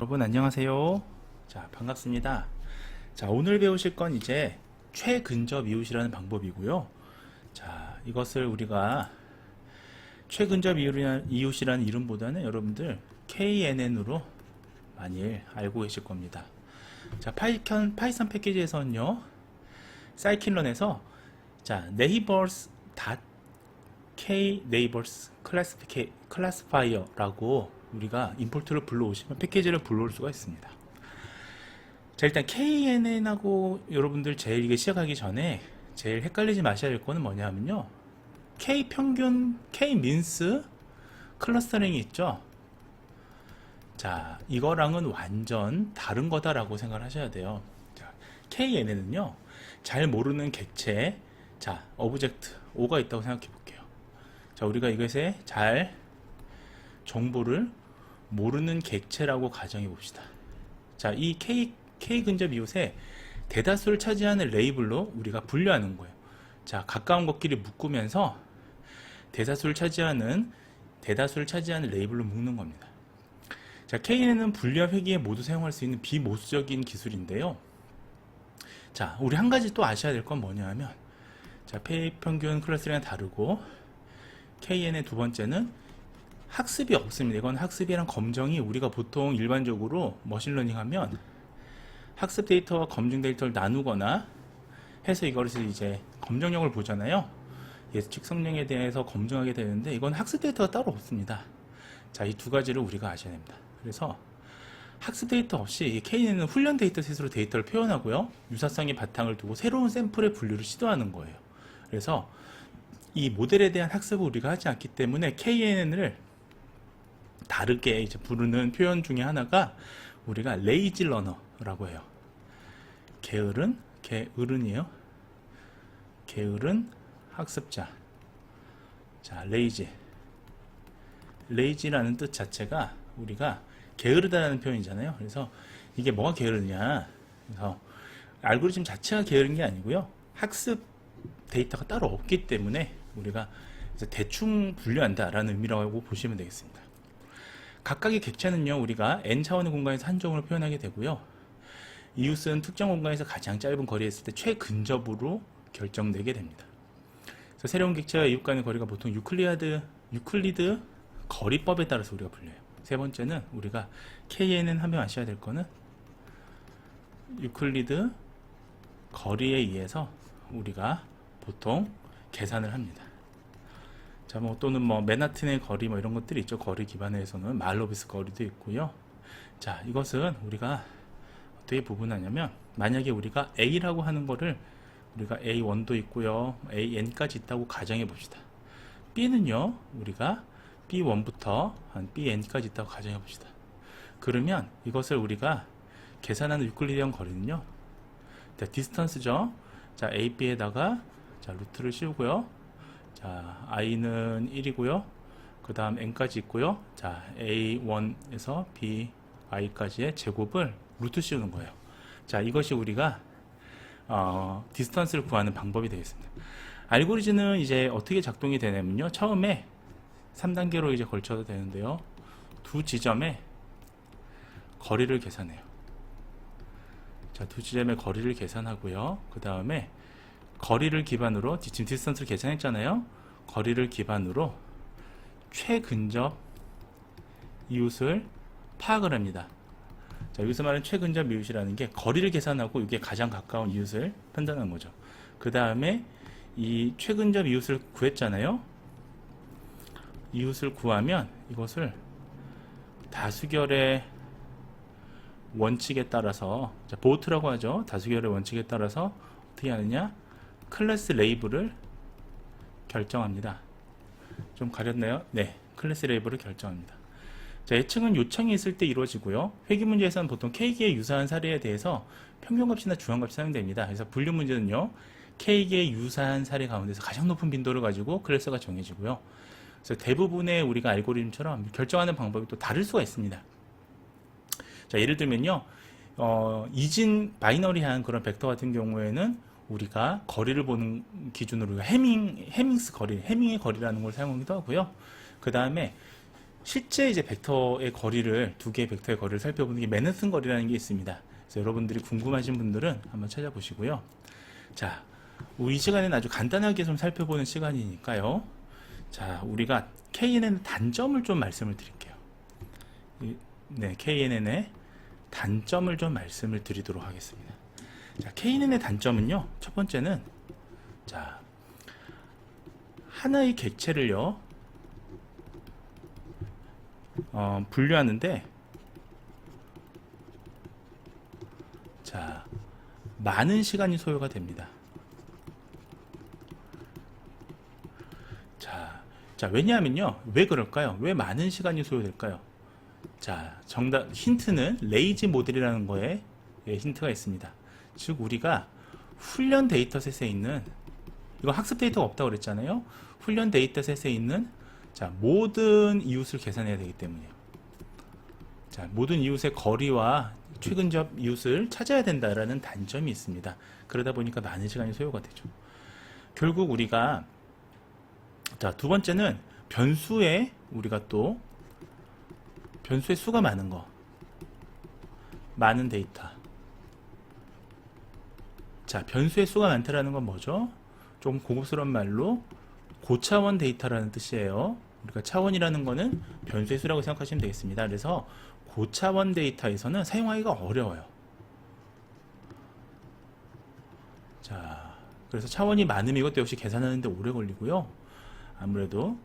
여러분 안녕하세요. 자, 반갑습니다. 자, 오늘 배우실 건 이제 최근접 이웃이라는 방법이고요. 자, 이것을 우리가 최근접 이웃이라는 이름보다는 여러분들 KNN으로 많이 알고 계실 겁니다. 자, 파이썬 패키지에서는요, scikit-learn에서 자, neighbors.k neighbors classifier라고 우리가 임포트를 불러오시면 패키지를 불러올 수가 있습니다. 자, 일단 KNN하고 여러분들 제일 이게 시작하기 전에 제일 헷갈리지 마셔야 될 거는 뭐냐면요, K 평균, K 민스 클러스터링이 있죠. 자, 이거랑은 완전 다른 거다라고 생각을 하셔야 돼요. 자, KNN은요, 잘 모르는 객체, 자, 오브젝트 O가 있다고 생각해 볼게요. 자, 우리가 이것에 잘 정보를 모르는 객체라고 가정해 봅시다. 자, 이 K 근접 이웃에 대다수를 차지하는 레이블로 우리가 분류하는 거예요. 자, 가까운 것끼리 묶으면서 대다수를 차지하는 레이블로 묶는 겁니다. 자, K는 분류와 회귀에 모두 사용할 수 있는 비모수적인 기술인데요. 자, 우리 한 가지 또 아셔야 될 건 뭐냐 하면, 자, 평균 클러스터링은 다르고, KN의 두 번째는 학습이 없습니다. 이건 학습이랑 검정이 우리가 보통 일반적으로 머신러닝 하면 학습 데이터와 검증 데이터를 나누거나 해서 이것을 이제 검정력을 보잖아요. 예측 성능에 대해서 검증하게 되는데, 이건 학습 데이터가 따로 없습니다. 자, 이 두 가지를 우리가 아셔야 됩니다. 그래서 학습 데이터 없이 K는 훈련 데이터셋으로 데이터를 표현하고요, 유사성의 바탕을 두고 새로운 샘플의 분류를 시도하는 거예요. 그래서 이 모델에 대한 학습을 우리가 하지 않기 때문에 KNN을 다르게 이제 부르는 표현 중에 하나가 우리가 레이지 러너라고 해요. 게으른이에요. 게으른 학습자. 자, 레이지라는 뜻 자체가 우리가 게으르다라는 표현이잖아요. 그래서 이게 뭐가 게으르냐? 그래서 알고리즘 자체가 게으른 게 아니고요, 학습 데이터가 따로 없기 때문에 우리가 대충 분류한다라는 의미라고 보시면 되겠습니다. 각각의 객체는요, 우리가 n차원의 공간에서 한정으로 표현하게 되고요, 이웃은 특정 공간에서 가장 짧은 거리에 있을 때 최근접으로 결정되게 됩니다. 그래서 새로운 객체와 이웃 간의 거리가 보통 유클리드 거리법에 따라서 우리가 불려요. 세 번째는 우리가 KNN 하면 아셔야 될 거는 유클리드 거리에 의해서 우리가 보통 계산을 합니다. 자, 또는 맨하튼의 거리 이런 것들이 있죠. 거리 기반에서는 말로비스 거리도 있고요. 자, 이것은 우리가 어떻게 구분하냐면, 만약에 우리가 A라고 하는 거를 우리가 A1도 있고요, AN까지 있다고 가정해 봅시다. B는요, 우리가 B1부터 한 BN까지 있다고 가정해 봅시다. 그러면 이것을 우리가 계산하는 유클리디언 거리는요, 자, 디스턴스죠. 자, A, B에다가 자, 루트를 씌우고요. 자, i는 1이고요. 그 다음 n까지 있고요. 자, a1에서 bi까지의 제곱을 루트 씌우는 거예요. 자, 이것이 우리가 디스턴스를 구하는 방법이 되겠습니다. 알고리즘은 이제 어떻게 작동이 되냐면요, 처음에 3단계로 이제 걸쳐도 되는데요, 두 지점에 거리를 계산해요. 자, 두 지점의 거리를 계산하고요, 그 다음에 거리를 기반으로, 지금 디스턴스를 계산했잖아요. 거리를 기반으로 최근접 이웃을 파악을 합니다. 자, 여기서 말하는 최근접 이웃이라는 게 거리를 계산하고 이게 가장 가까운 이웃을 판단하는 거죠. 그 다음에 이 최근접 이웃을 구했잖아요. 이웃을 구하면 이것을 다수결의 원칙에 따라서, 자, 보트라고 하죠. 다수결의 원칙에 따라서 어떻게 하느냐, 클래스 레이블을 결정합니다. 좀 가렸나요? 네, 클래스 레이블을 결정합니다. 자, 예측은 요청이 있을 때 이루어지고요, 회귀 문제에서는 보통 K기에 유사한 사례에 대해서 평균값이나 중앙값이 사용됩니다. 그래서 분류 문제는요, K기에 유사한 사례 가운데서 가장 높은 빈도를 가지고 클래스가 정해지고요, 그래서 대부분의 우리가 알고리즘처럼 결정하는 방법이 또 다를 수가 있습니다. 자, 예를 들면요, 이진 바이너리한 그런 벡터 같은 경우에는 우리가 거리를 보는 기준으로 해밍의 거리라는 걸 사용하기도 하고요. 그 다음에 실제 이제 벡터의 거리를, 두 개의 벡터의 거리를 살펴보는 게 맨하튼 거리라는 게 있습니다. 그래서 여러분들이 궁금하신 분들은 한번 찾아보시고요. 자, 우리 이 시간에는 아주 간단하게 좀 살펴보는 시간이니까요. 자, 우리가 KNN의 단점을 좀 말씀을 드릴게요. 네, KNN의 단점을 좀 말씀을 드리도록 하겠습니다. 자, KNN의 단점은요, 첫 번째는, 자, 하나의 객체를요, 분류하는데, 자, 많은 시간이 소요가 됩니다. 자, 왜냐하면요, 왜 그럴까요? 왜 많은 시간이 소요될까요? 자, 정답, 힌트는 레이지 모델이라는 거에 힌트가 있습니다. 즉, 우리가 훈련 데이터셋에 있는, 이거 학습 데이터가 없다고 그랬잖아요. 훈련 데이터셋에 있는, 자, 모든 이웃을 계산해야 되기 때문이에요. 자, 모든 이웃의 거리와 최근 접 이웃을 찾아야 된다라는 단점이 있습니다. 그러다 보니까 많은 시간이 소요가 되죠. 결국 우리가, 자, 두 번째는 변수의, 우리가 또 변수의 수가 많은 거, 많은 데이터. 자, 변수의 수가 많다라는 건 뭐죠? 좀 고급스러운 말로 고차원 데이터라는 뜻이에요. 우리가 차원이라는 거는 변수의 수라고 생각하시면 되겠습니다. 그래서 고차원 데이터에서는 사용하기가 어려워요. 자, 그래서 차원이 많으면 이것도 역시 계산하는데 오래 걸리고요. 아무래도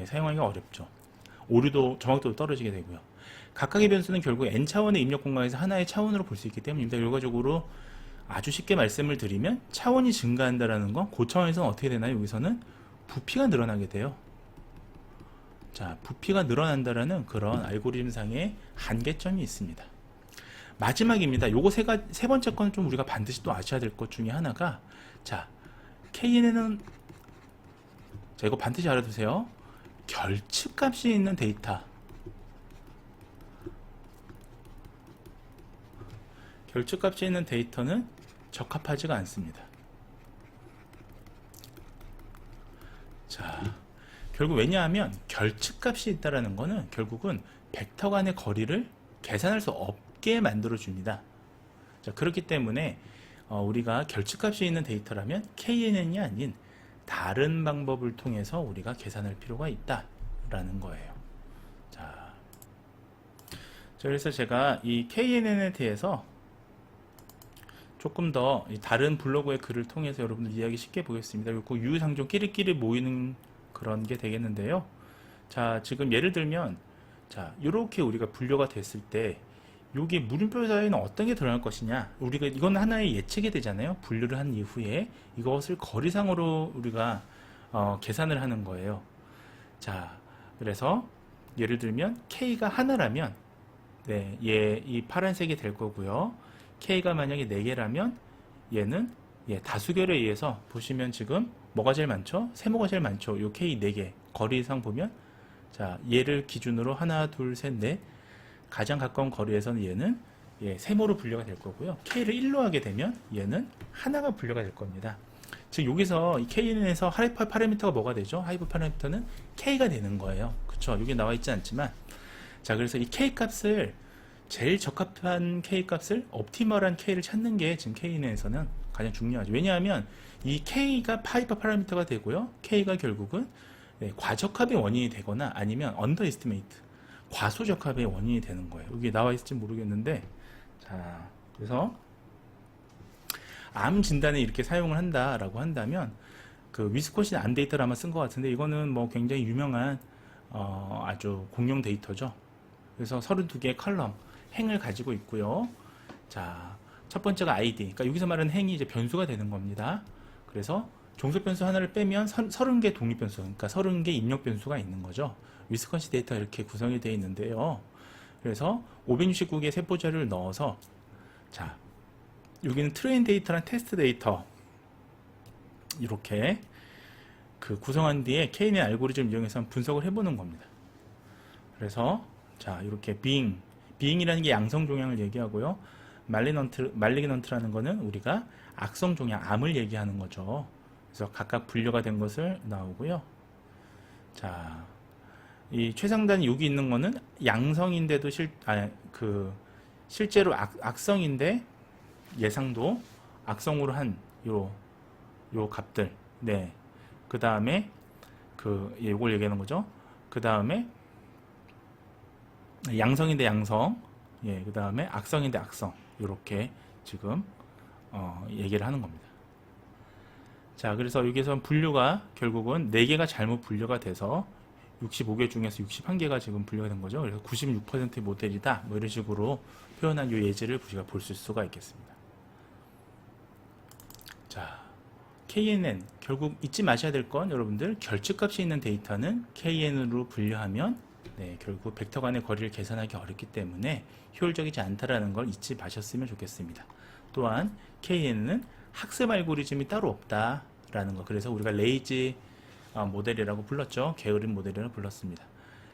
사용하기가 어렵죠. 오류도, 정확도도 떨어지게 되고요. 각각의 변수는 결국 n차원의 입력 공간에서 하나의 차원으로 볼 수 있기 때문입니다. 결과적으로 아주 쉽게 말씀을 드리면 차원이 증가한다는 건 고차원에서는 어떻게 되나요? 여기서는 부피가 늘어나게 돼요. 자, 부피가 늘어난다라는 그런 알고리즘상의 한계점이 있습니다. 마지막입니다. 요거 세 번째 거는 좀 우리가 반드시 또 아셔야 될 것 중에 하나가, 자, KNN은, 자, 이거 반드시 알아두세요. 결측값이 있는 데이터. 결측값이 있는 데이터는 적합하지가 않습니다. 자, 결국 왜냐하면 결측값이 있다라는 거는 결국은 벡터 간의 거리를 계산할 수 없게 만들어 줍니다. 자, 그렇기 때문에 우리가 결측값이 있는 데이터라면 KNN이 아닌 다른 방법을 통해서 우리가 계산할 필요가 있다라는 거예요. 자, 그래서 제가 이 KNN에 대해서 조금 더 다른 블로그의 글을 통해서 여러분들 이야기 쉽게 보겠습니다. 그리고 유유상종 끼리끼리 모이는 그런 게 되겠는데요. 자, 지금 예를 들면, 자, 이렇게 우리가 분류가 됐을 때 여기 물음표 사이에는 어떤 게 들어갈 것이냐, 우리가 이건 하나의 예측이 되잖아요. 분류를 한 이후에 이것을 거리상으로 우리가 계산을 하는 거예요. 자, 그래서 예를 들면 K가 하나라면, 네, 이 파란색이 될 거고요. K가 만약에 4개라면 얘는 다수결에 의해서 보시면 지금 뭐가 제일 많죠? 세모가 제일 많죠. 요 K 4개 거리상 보면, 자, 얘를 기준으로 하나, 둘, 셋, 넷, 가장 가까운 거리에서는 얘는 세모로 분류가 될 거고요. K를 1로 하게 되면 얘는 하나가 분류가 될 겁니다. 즉 여기서 이 KNN에서 하이퍼 파라미터가 뭐가 되죠? 하이퍼 파라미터는 K가 되는 거예요. 그쵸? 여기 나와 있지 않지만, 자, 그래서 이 K 값을, 제일 적합한 K 값을, 옵티멀한 K를 찾는 게 지금 KNN에서는 가장 중요하죠. 왜냐하면 이 K가 하이퍼 파라미터가 되고요. K가 결국은 과적합의 원인이 되거나 아니면 언더 에스티메이트, 과소적합의 원인이 되는 거예요. 여기 나와 있을지 모르겠는데, 자, 그래서 암 진단에 이렇게 사용을 한다라고 한다면, 그 위스콘신 안 데이터를 아마 쓴 것 같은데, 이거는 뭐 굉장히 유명한 아주 공용 데이터죠. 그래서 32개의 컬럼 행을 가지고 있고요. 자, 첫 번째가 ID, 그러니까 여기서 말하는 행이 이제 변수가 되는 겁니다. 그래서 종속 변수 하나를 빼면 30개 독립 변수, 그러니까 30개 입력 변수가 있는 거죠. 위스콘신 데이터 이렇게 구성이 되어 있는데요. 그래서 569개의 세포 자료를 넣어서, 자, 여기는 트레인 데이터랑 테스트 데이터 이렇게 그 구성한 뒤에 KNN 알고리즘을 이용해서 분석을 해보는 겁니다. 그래서 자, 이렇게 비잉이라는 게 양성 종양을 얘기하고요. 말리그넌트라는 거는 우리가 악성 종양, 암을 얘기하는 거죠. 그래서 각각 분류가 된 것을 나오고요. 자, 이 최상단이 여기 있는 거는 양성인데도 실제로 악성인데 예상도 악성으로 한 요 값들. 네. 그 다음에 요걸 얘기하는 거죠. 그 다음에 양성인데 양성. 예, 그 다음에 악성인데 악성. 요렇게 지금 얘기를 하는 겁니다. 자, 그래서 여기서 분류가 결국은 4개가 잘못 분류가 돼서 65개 중에서 61개가 지금 분류가 된 거죠. 그래서 96%의 모델이다. 뭐 이런 식으로 표현한 이 예제를 우리가 볼 수가 있겠습니다. 자, KNN 결국 잊지 마셔야 될 건 여러분들 결집값이 있는 데이터는 KN으로 분류하면 결국 벡터 간의 거리를 계산하기 어렵기 때문에 효율적이지 않다라는 걸 잊지 마셨으면 좋겠습니다. 또한 KN은 학습 알고리즘이 따로 없다라는 거. 그래서 우리가 레이지 모델이라고 불렀죠. 게으른 모델이라고 불렀습니다.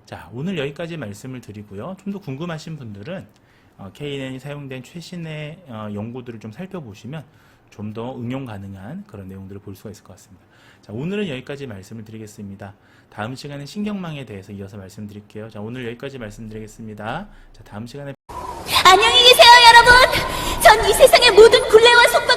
자, 오늘 여기까지 말씀을 드리고요. 좀 더 궁금하신 분들은 KNN이 사용된 최신의 연구들을 좀 살펴보시면 좀 더 응용 가능한 그런 내용들을 볼 수가 있을 것 같습니다. 자, 오늘은 여기까지 말씀을 드리겠습니다. 다음 시간에 신경망에 대해서 이어서 말씀드릴게요. 자, 오늘 여기까지 말씀드리겠습니다. 자, 다음 시간에 안녕히 계세요, 여러분. 전 이 세상의 모든 굴레와 속박